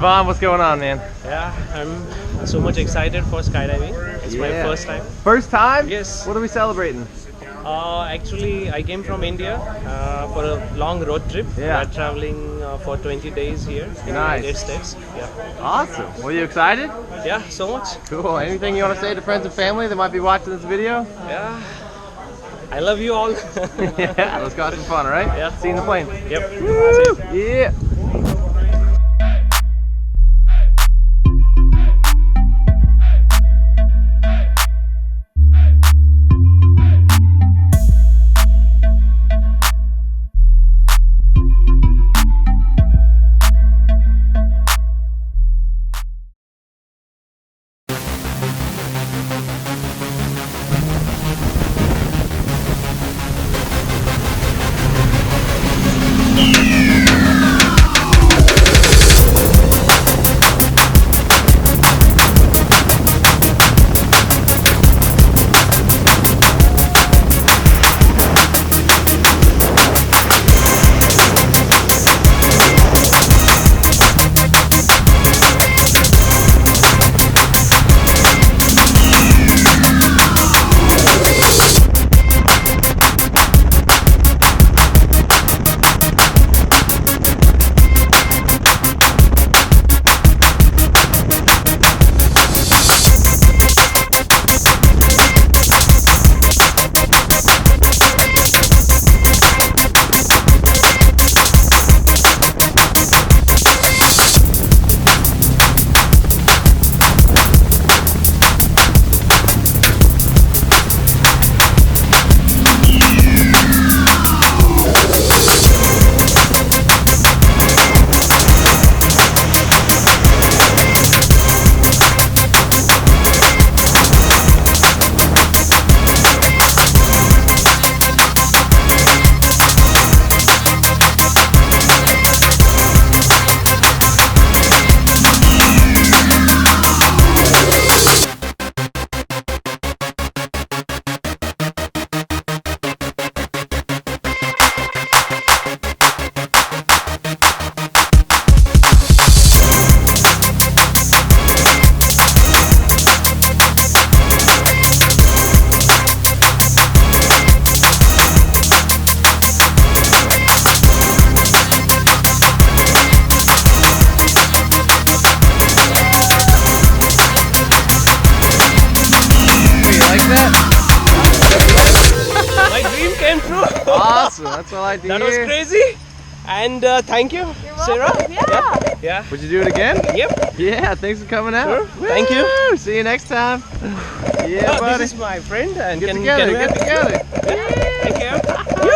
Javon, what's going on, man? Yeah, I'm so much excited for skydiving. It's my first time. First time? Yes. What are we celebrating? Actually, I came from India for a long road trip. Yeah. We're traveling for 20 days here in the United States. Yeah. Awesome. Well, you excited? Yeah, so much. Cool. Anything you want to say to friends and family that might be watching this video? Yeah. I love you all. Yeah, let's go have some fun, all right? Yeah. See you in the plane. Yep. Woo! Yeah. My dream came true. Awesome. That's all I do. That was crazy. And thank you, Sarah. Yeah. Would you do it again? Yep. Yeah, thanks for coming out. Sure. Thank you. See you next time. Yeah, buddy. This is my friend. And Get together. Thank you.